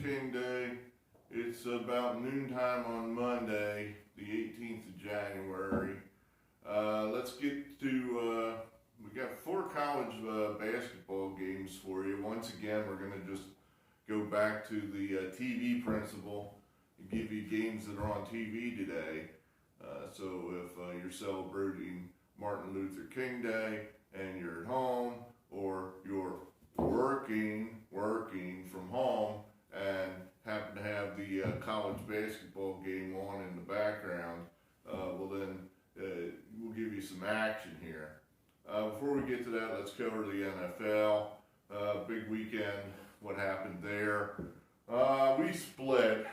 King Day. It's about noontime on Monday, the 18th of January. Let's get to, we got 4 college basketball games for you. Once again, we're going to just go back to the TV principle and give you games that are on TV today. So if you're celebrating Martin Luther King Day and you're at home, or you're working from home and happen to have the college basketball game on in the background, well then we'll give you some action here. Before we get to that, let's cover the NFL. Big weekend, what happened there. We split.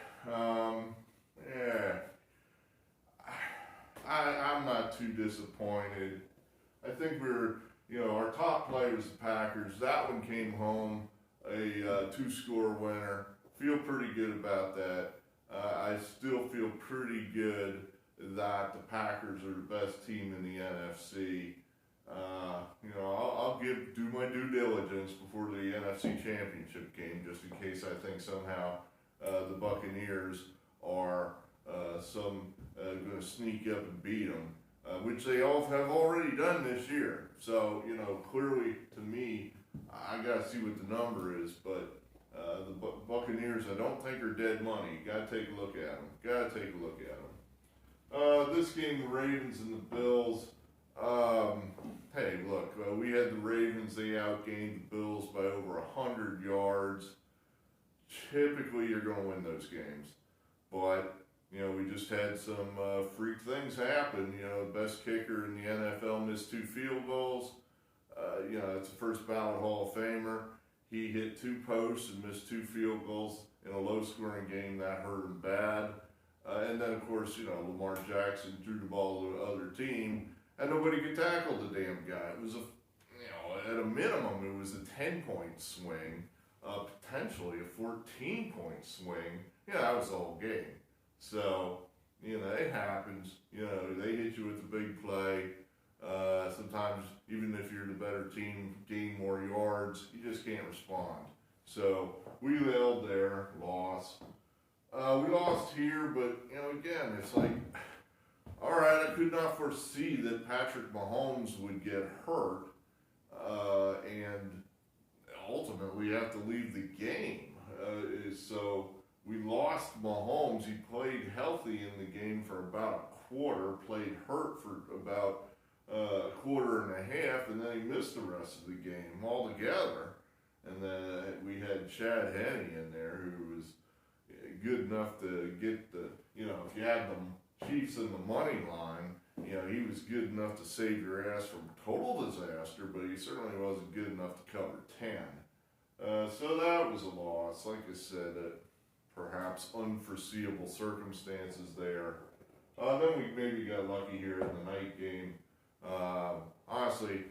I'm not too disappointed. I think our top play was the Packers. That one came home a 2-score winner. Feel pretty good about that. I still feel pretty good that the Packers are the best team in the NFC. I'll do my due diligence before the NFC Championship game, just in case I think somehow the Buccaneers are going to sneak up and beat them, which they all have already done this year. So, clearly to me, I got to see what the number is, but the Buccaneers I don't think are dead money. Got to take a look at them. This game, the Ravens and the Bills. Hey, look, we had the Ravens. They outgained the Bills by over 100 yards. Typically, you're going to win those games, but we just had some freak things happen. The best kicker in the NFL missed 2 field goals. It's a first ballot Hall of Famer. He hit 2 posts and missed 2 field goals in a low-scoring game. That hurt him bad. And then, of course, Lamar Jackson threw the ball to the other team, and nobody could tackle the damn guy. It was at a minimum, it was a 10-point swing, potentially a 14-point swing. That was the whole game. So, it happens. They hit you with the big play. Sometimes, even if you're the better team, gain more yards, you just can't respond. So, we held there, lost. We lost here, but, again, it's like, all right, I could not foresee that Patrick Mahomes would get hurt and ultimately have to leave the game. So we lost Mahomes. He played healthy in the game for about a quarter, played hurt for about a quarter and a half, and then he missed the rest of the game altogether. And then we had Chad Henne in there, who was good enough to get the, if you had the Chiefs in the money line, he was good enough to save your ass from total disaster, but he certainly wasn't good enough to cover 10. So that was a loss. Like I said, perhaps unforeseeable circumstances there. Then we maybe got lucky here in the night game. Honestly,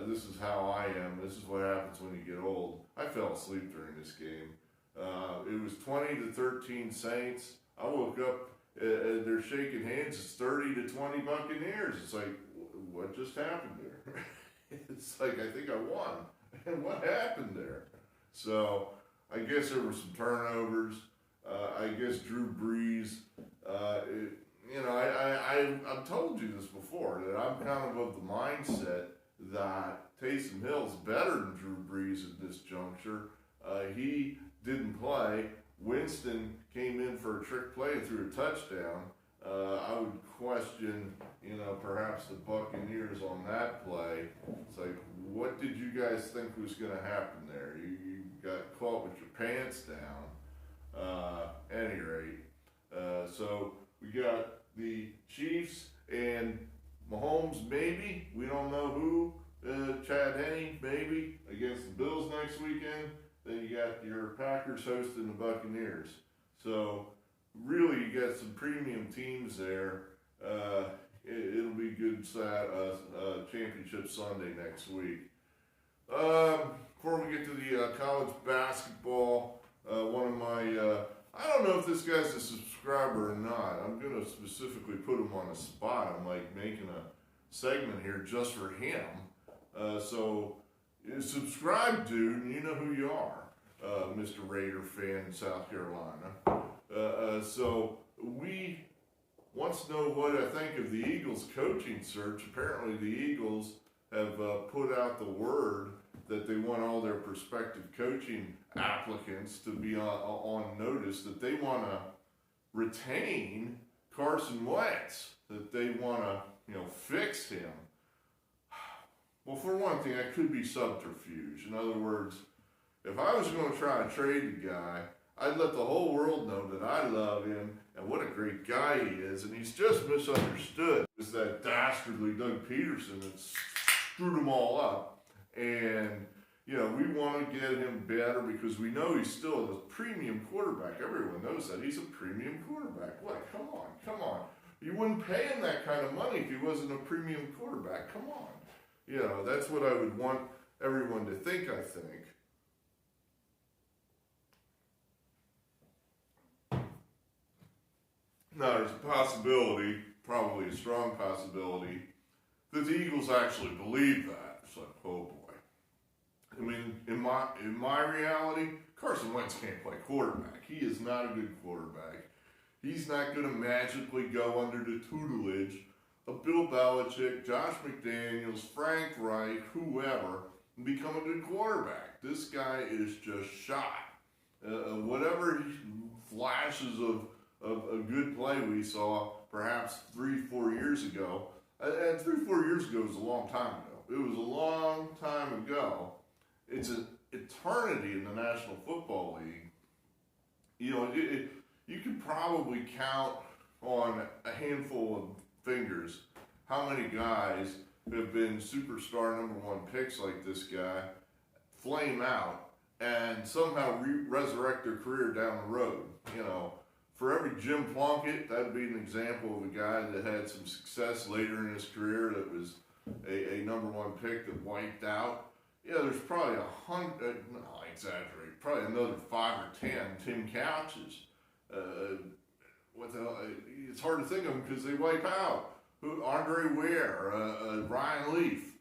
this is how I am. This is what happens when you get old. I fell asleep during this game. It was 20-13 Saints. I woke up, they're shaking hands. It's 30-20 Buccaneers. It's like, what just happened there? It's like, I think I won. And what happened there? So I guess there were some turnovers. I guess Drew Brees, I've told you this before, that I'm kind of the mindset that Taysom Hill's better than Drew Brees at this juncture. He didn't play. Winston came in for a trick play and threw a touchdown. I would question, perhaps the Buccaneers on that play. It's like, what did you guys think was going to happen there? You got caught with your pants down. Any rate, so we got the Chiefs and Mahomes, maybe. We don't know who. Chad Henne, maybe, against the Bills next weekend. Then you got your Packers hosting the Buccaneers. So really, you got some premium teams there. It'll be good championship Sunday next week. Before we get to the college basketball, one of my, I don't know if this guy's a subscriber or not. I'm going to specifically put him on a spot. I'm like making a segment here just for him. So subscribe, dude, and you know who you are. Mr. Raider fan in South Carolina. So we wants to know what I think of the Eagles coaching search. Apparently the Eagles have put out the word that they want all their prospective coaching applicants to be on notice that they want to retain Carson Wentz, that they want to, fix him. Well, for one thing, that could be subterfuge. In other words, if I was going to try to trade the guy, I'd let the whole world know that I love him and what a great guy he is, and he's just misunderstood. It's that dastardly Doug Peterson that screwed them all up. And, we want to get him better because we know he's still a premium quarterback. Everyone knows that. He's a premium quarterback. What? Come on. You wouldn't pay him that kind of money if he wasn't a premium quarterback. Come on. That's what I would want everyone to think, I think. Now, there's a possibility, probably a strong possibility, that the Eagles actually believe that. It's like, oh boy. I mean, in my reality, Carson Wentz can't play quarterback. He is not a good quarterback. He's not going to magically go under the tutelage of Bill Belichick, Josh McDaniels, Frank Reich, whoever, and become a good quarterback. This guy is just shot. Whatever flashes of a good play we saw perhaps 3-4 years ago, and 3-4 years ago was a long time ago. It was a long time ago. It's an eternity in the National Football League. You can probably count on a handful of fingers how many guys have been superstar number one picks like this guy, flame out, and somehow resurrect their career down the road. For every Jim Plunkett, that'd be an example of a guy that had some success later in his career that was a number one pick that wiped out. There's probably 100, no, I exaggerate, probably another 5 or 10 Tim Couches. It's hard to think of them because they wipe out. Andre Ware, Ryan Leaf.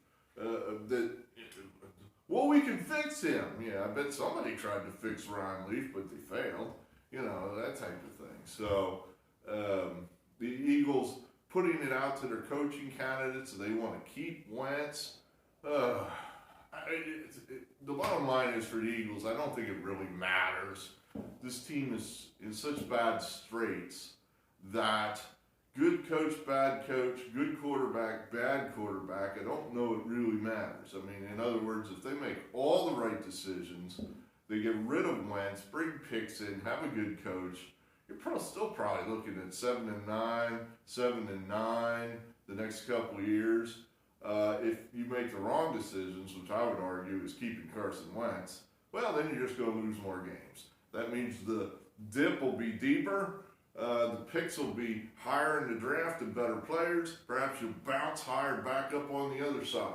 We can fix him. Yeah, I bet somebody tried to fix Ryan Leaf, but they failed. That type of thing. So the Eagles putting it out to their coaching candidates, they want to keep Wentz. The bottom line is for the Eagles, I don't think it really matters. This team is in such bad straits that good coach, bad coach, good quarterback, bad quarterback, I don't know it really matters. I mean, in other words, if they make all the right decisions, they get rid of Wentz, bring picks in, have a good coach, you're still probably looking at 7-9, 7-9 the next couple of years. If you make the wrong decisions, which I would argue is keeping Carson Wentz, well, then you're just going to lose more games. That means the dip will be deeper, the picks will be higher in the draft and better players. Perhaps you'll bounce higher back up on the other side.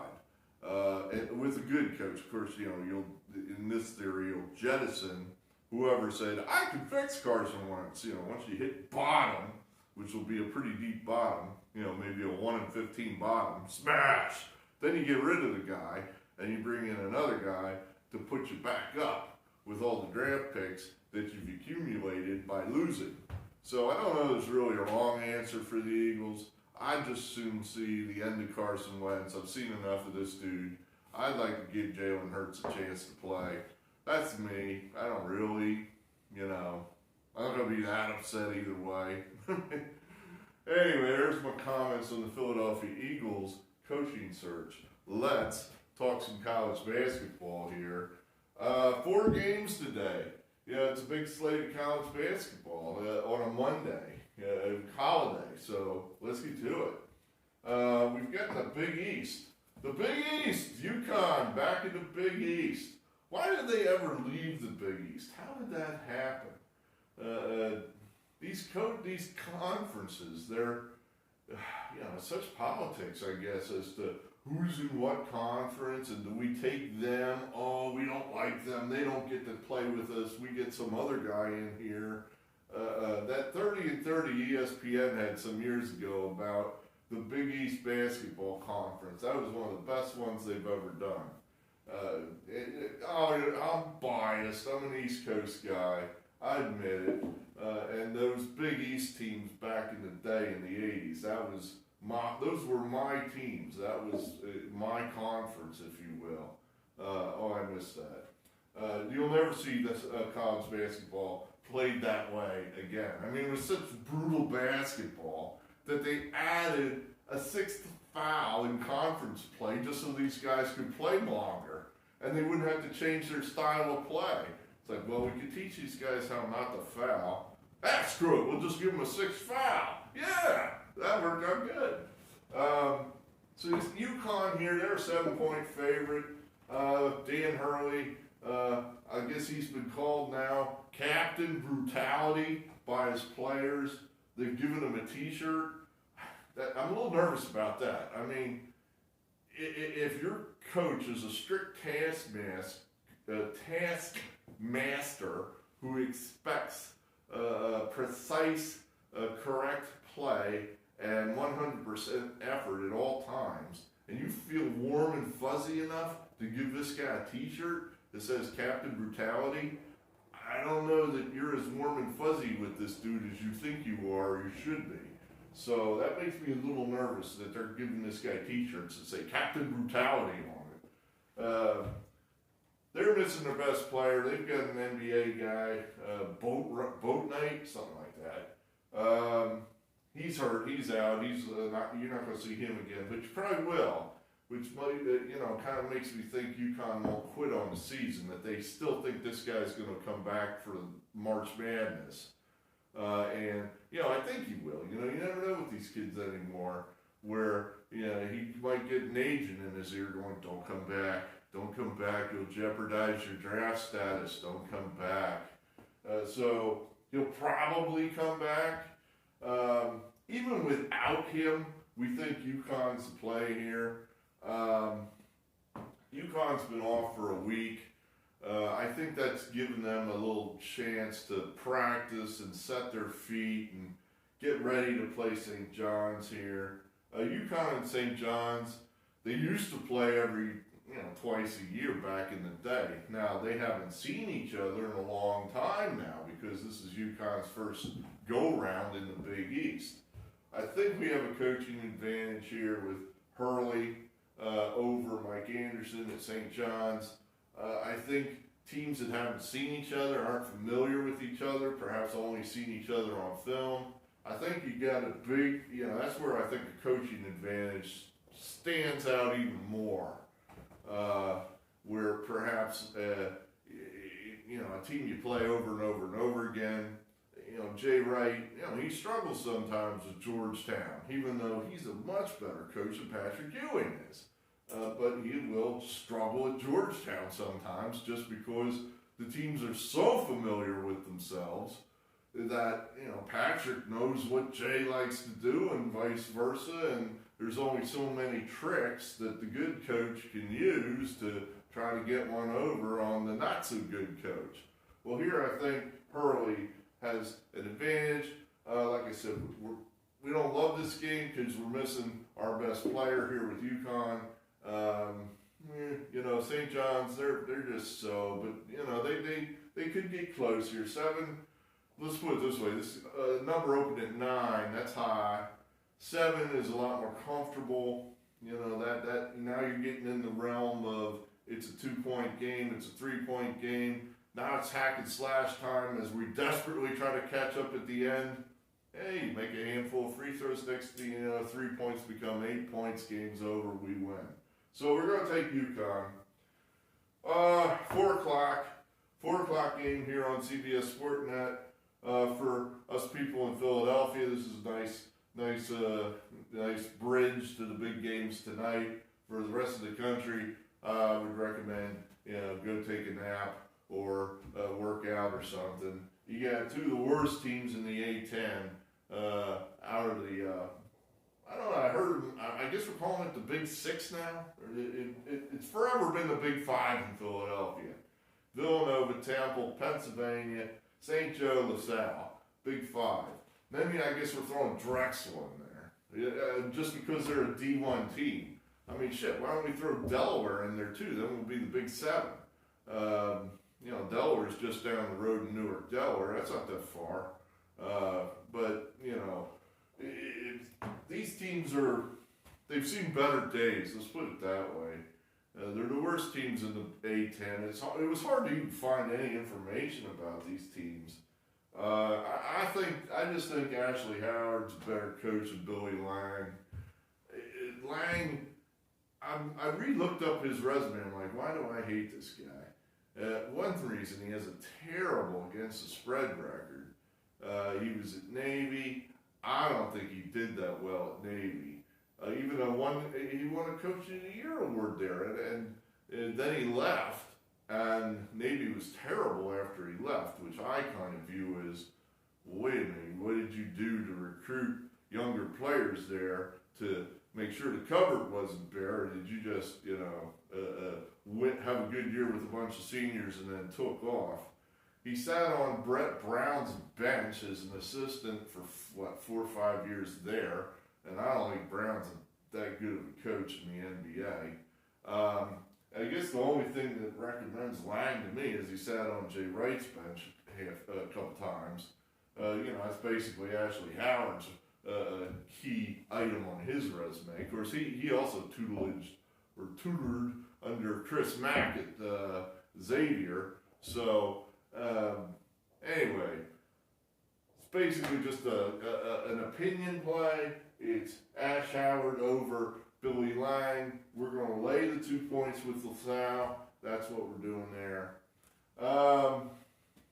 And with a good coach, of course, you'll, in this theory, you'll jettison whoever said, I can fix Carson Wentz. Once you hit bottom, which will be a pretty deep bottom, maybe a 1-15 bottom, smash. Then you get rid of the guy, and you bring in another guy to put you back up with all the draft picks that you've accumulated by losing. So I don't know if there's really a wrong answer for the Eagles. I'd just soon see the end of Carson Wentz. I've seen enough of this dude. I'd like to give Jalen Hurts a chance to play. That's me. I don't really, I'm not going to be that upset either way. Anyway, there's my comments on the Philadelphia Eagles coaching search. Let's talk some college basketball here. 4 games today. It's a big slate of college basketball on a Monday, holiday, so let's get to it. We've got the Big East. The Big East! Uconn back in the Big East. Why did they ever leave the Big East? How did that happen? These conferences, they're, such politics, I guess, as to who's in what conference, and do we take them? Oh, we don't like them. They don't get to play with us. We get some other guy in here. That 30 and 30 ESPN had some years ago about the Big East Basketball Conference. That was one of the best ones they've ever done. I'm biased. I'm an East Coast guy. I admit it. And those Big East teams back in the day in the '80s, those were my teams. That was my conference, if you will. I missed that. You'll never see this college basketball played that way again. I mean, it was such brutal basketball that they added a sixth foul in conference play just so these guys could play longer and they wouldn't have to change their style of play. It's like, well, we could teach these guys how not to foul. Ah, screw it, we'll just give them a sixth foul. Yeah, that worked out good. So this Uconn here, they're a 7-point favorite. Dan Hurley, I guess he's been called now Captain Brutality by his players. They've given him a t-shirt. I'm a little nervous about that. I mean, if your coach is a strict taskmaster who expects precise, correct play and 100% effort at all times, and you feel warm and fuzzy enough to give this guy a t-shirt that says Captain Brutality, I don't know that you're as warm and fuzzy with this dude as you think you are or you should be. So that makes me a little nervous that they're giving this guy t-shirts that say Captain Brutality on it. They're missing their best player. They've got an NBA guy, Boat Knight, something like that. He's hurt. He's out. You're not going to see him again, but you probably will. Which might, kind of makes me think UConn won't quit on the season. That they still think this guy's going to come back for March Madness. And I think he will. You never know with these kids anymore. Where he might get an agent in his ear going, "Don't come back. Don't come back. You'll jeopardize your draft status. Don't come back." So he'll probably come back. Even without him, we think UConn's the play here. UConn's been off for a week. I think that's given them a little chance to practice and set their feet and get ready to play St. John's here. UConn and St. John's, they used to play every, twice a year back in the day. Now, they haven't seen each other in a long time now because this is UConn's first go-round in the Big East. I think we have a coaching advantage here with Hurley over Mike Anderson at St. John's. I think teams that haven't seen each other, aren't familiar with each other, perhaps only seen each other on film. I think you got a big, that's where I think the coaching advantage stands out even more. Where perhaps, a team you play over and over and over again, Jay Wright, he struggles sometimes with Georgetown, even though he's a much better coach than Patrick Ewing is. But he will struggle at Georgetown sometimes just because the teams are so familiar with themselves that, Patrick knows what Jay likes to do and vice versa, and there's only so many tricks that the good coach can use to try to get one over on the not so good coach. Well, here I think Hurley has an advantage. Like I said, we don't love this game because we're missing our best player here with UConn. St. John's, they're just so, but they could get close here. 7. Let's put it this way: this number opened at 9. That's high. 7 is a lot more comfortable. That now you're getting in the realm of it's a 2-point game, it's a 3-point game. Now it's hack and slash time as we desperately try to catch up at the end. Hey, you make a handful of free throws next to 3 points become 8 points. Game's over. We win. So we're going to take UConn. 4 o'clock. 4 o'clock game here on CBS Sportnet. For us people in Philadelphia, this is a nice bridge to the big games tonight. For the rest of the country, I would recommend go take a nap or work out or something. You got 2 of the worst teams in the A10 out of the. I don't know. I guess we're calling it the Big 6 now. It's forever been the Big 5 in Philadelphia. Villanova, Temple, Pennsylvania, St. Joe, LaSalle, Big 5. Then I guess we're throwing Drexel in there, just because they're a D1 team. I mean, shit, why don't we throw Delaware in there too? Then we'll be the Big Seven. You know, Delaware's just down the road in Newark, Delaware. That's not that far. But, you know, these teams they've seen better days, let's put it that way. They're the worst teams in the A-10. It was hard to even find any information about these teams. I just think Ashley Howard's a better coach than Billy Lang. Lang, I re-looked up his resume. I'm like, why do I hate this guy? One reason, he has a terrible against the spread record. He was at Navy. I don't think he did that well at Navy. Even though he won a Coach of the Year award there, and then he left, and Navy was terrible after he left, which I kind of view as, wait a minute, what did you do to recruit younger players there to make sure the cupboard wasn't bare, or did you just, you know, have a good year with a bunch of seniors and then took off? He sat on Brett Brown's bench as an assistant for, 4 or 5 years there, and I don't think Brown's that good of a coach in the NBA. I guess the only thing that recommends Lang to me is he sat on Jay Wright's bench a couple times. You know, that's basically Ashley Howard's key item on his resume. Of course, he also tutored under Chris Mack at Xavier. So, anyway, it's basically just an opinion play. It's Ash Howard over Billy Lang. We're going to lay the 2 points with LaSalle. That's what we're doing there. Now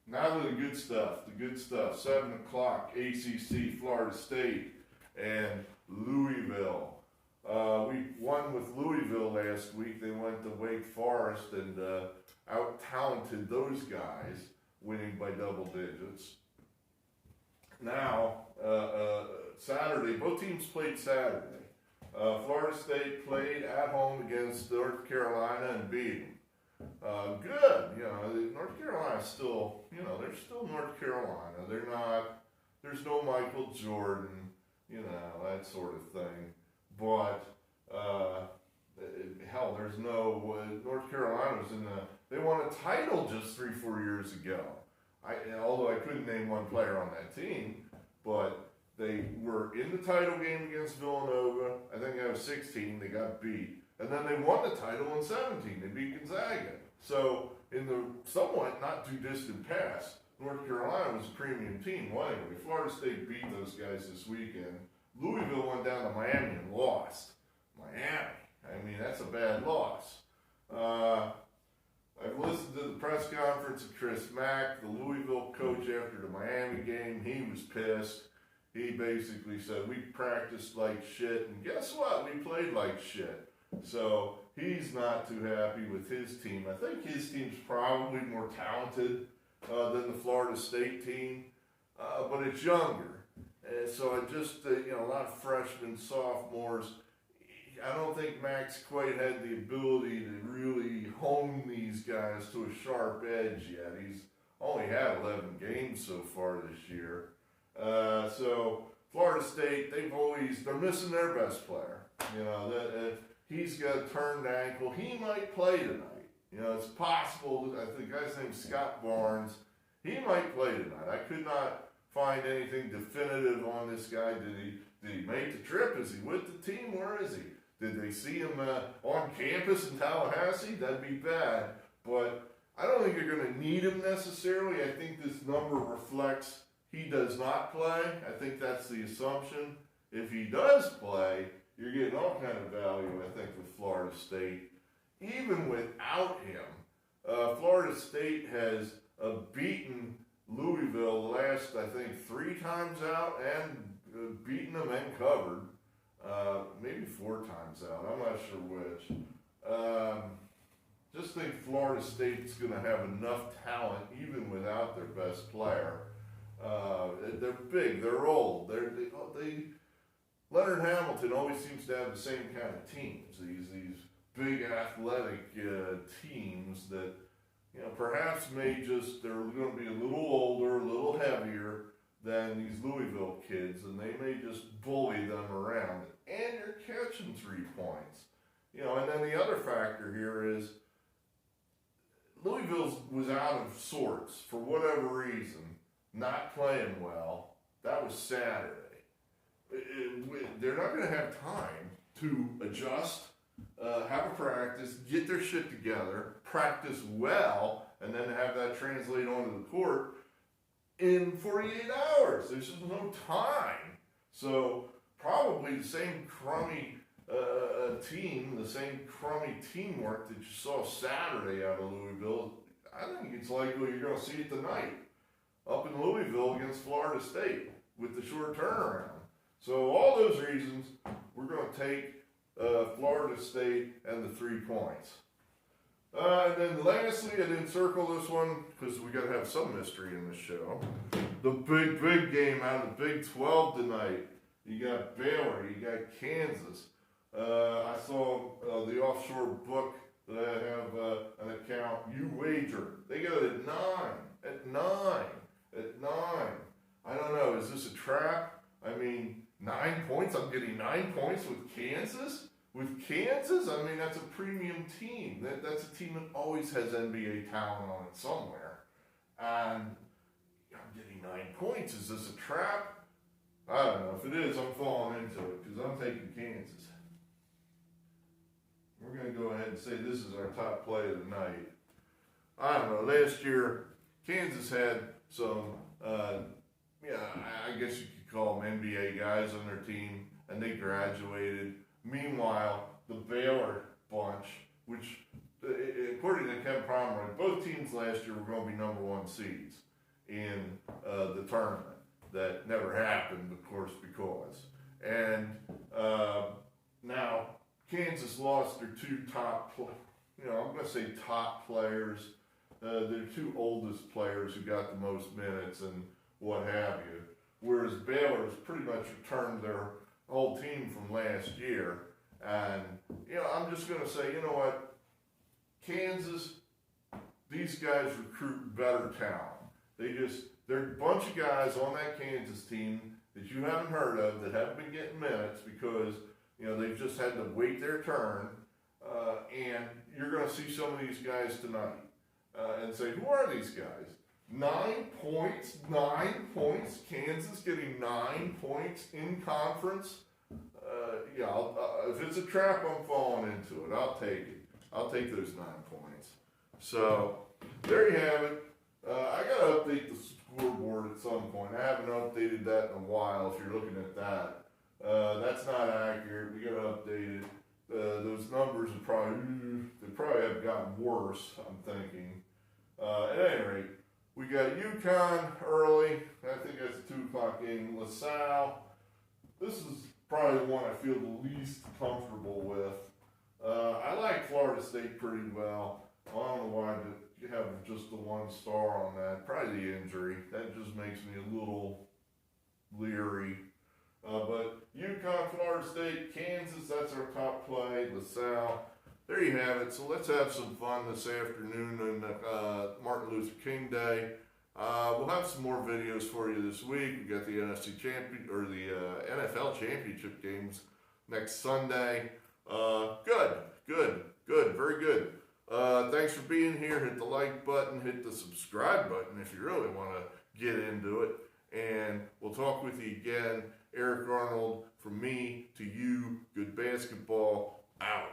to the good stuff. The good stuff. 7 o'clock, ACC, Florida State, and Louisville. We won with Louisville last week. They went to Wake Forest and out-talented those guys, winning by double digits. Now, Saturday, both teams played Saturday. Florida State played at home against North Carolina and beat them. Good, you know, North Carolina's still, you know, they're still North Carolina. They're not, there's no Michael Jordan, you know, that sort of thing. But, hell, there's no, North Carolina was they won a title just 3-4 years ago. Although I couldn't name one player on that team, but they were in the title game against Villanova. I think that was 16. They got beat. And then they won the title in 17. They beat Gonzaga. So in the somewhat not too distant past, North Carolina was a premium team. Well, anyway, Florida State beat those guys this weekend. Louisville went down to Miami and lost. Miami. I mean, that's a bad loss. I've listened to the press conference of Chris Mack, the Louisville coach, after the Miami game. He was pissed. He basically said, we practiced like shit, and guess what? We played like shit. So he's not too happy with his team. I think his team's probably more talented than the Florida State team, but it's younger. And so I just, you know, a lot of freshmen, sophomores. I don't think Max quite had the ability to really hone these guys to a sharp edge yet. He's only had 11 games so far this year. So Florida State, they're missing their best player. You know, he's got a turned ankle. He might play tonight. You know, it's possible. I think the guy's name's Scott Barnes. He might play tonight. I could not find anything definitive on this guy. Did he make the trip? Is he with the team? Where is he? Did they see him on campus in Tallahassee? That'd be bad. But I don't think you're going to need him necessarily. I think this number reflects he does not play. I think that's the assumption. If he does play, you're getting all kind of value, I think, with Florida State. Even without him, Florida State has beaten Louisville the last, I think, 3 times out and beaten them and covered. Maybe 4 times out. I'm not sure which. Just think Florida State's going to have enough talent, even without their best player. They're big. They're old. Leonard Hamilton always seems to have the same kind of teams. These big athletic teams that, you know, perhaps they're going to be a little older, a little heavier than these Louisville kids, and they may just bully them around. And you're catching 3 points. You know, and then the other factor here is Louisville was out of sorts for whatever reason, not playing well. That was Saturday. They're not going to have time to adjust, have a practice, get their shit together, practice well, and then have that translate onto the court in 48 hours. There's just no time. So probably the same crummy team, the same crummy teamwork that you saw Saturday out of Louisville, I think it's likely you're going to see it tonight up in Louisville against Florida State with the short turnaround. So all those reasons, we're going to take Florida State and the 3 points. And then lastly, I didn't circle this one because we got to have some mystery in this show. The big game out of the Big 12 tonight. You got Baylor, you got Kansas. I saw the offshore book that I have an account, You Wager. They got it at 9. I don't know, is this a trap? I mean, 9 points, I'm getting 9 points with Kansas? With Kansas, I mean, that's a premium team. That's a team that always has NBA talent on it somewhere. And I'm getting 9 points. Is this a trap? I don't know. If it is, I'm falling into it because I'm taking Kansas. We're going to go ahead and say this is our top play of the night. I don't know. Last year, Kansas had some, I guess you could call them NBA guys on their team, and they graduated. Meanwhile, the Baylor bunch, which, according to Ken Pomeroy, both teams last year were going to be number 1 seeds in the tournament. That never happened, of course, because. And now, Kansas lost their 2 top, I'm going to say top players. Their 2 oldest players who got the most minutes and what have you. Whereas Baylor has pretty much returned their whole team from last year. And, I'm just going to say, you know what? Kansas, these guys recruit better talent. They're a bunch of guys on that Kansas team that you haven't heard of that haven't been getting minutes because, they've just had to wait their turn. And you're going to see some of these guys tonight and say, who are these guys? 9 points, Kansas getting 9 points in conference. If it's a trap, I'm falling into it. I'll take it. I'll take those 9 points. So, there you have it. I got to update the scoreboard at some point. I haven't updated that in a while if you're looking at that. That's not accurate. We got to update it. Those numbers are probably have gotten worse, I'm thinking. At any rate, we got Uconn early. I think that's a 2 o'clock game. LaSalle. This is probably the one I feel the least comfortable with. I like Florida State pretty well. I don't know why to have just the 1 star on that. Probably the injury. That just makes me a little leery. But Uconn, Florida State, Kansas, that's our top play. LaSalle. There you have it. So let's have some fun this afternoon on Martin Luther King Day. We'll have some more videos for you this week. We got the NFL championship games next Sunday. Good, very good. Thanks for being here. Hit the like button, hit the subscribe button if you really want to get into it. And we'll talk with you again. Eric Arnold, from me to you, good basketball, out.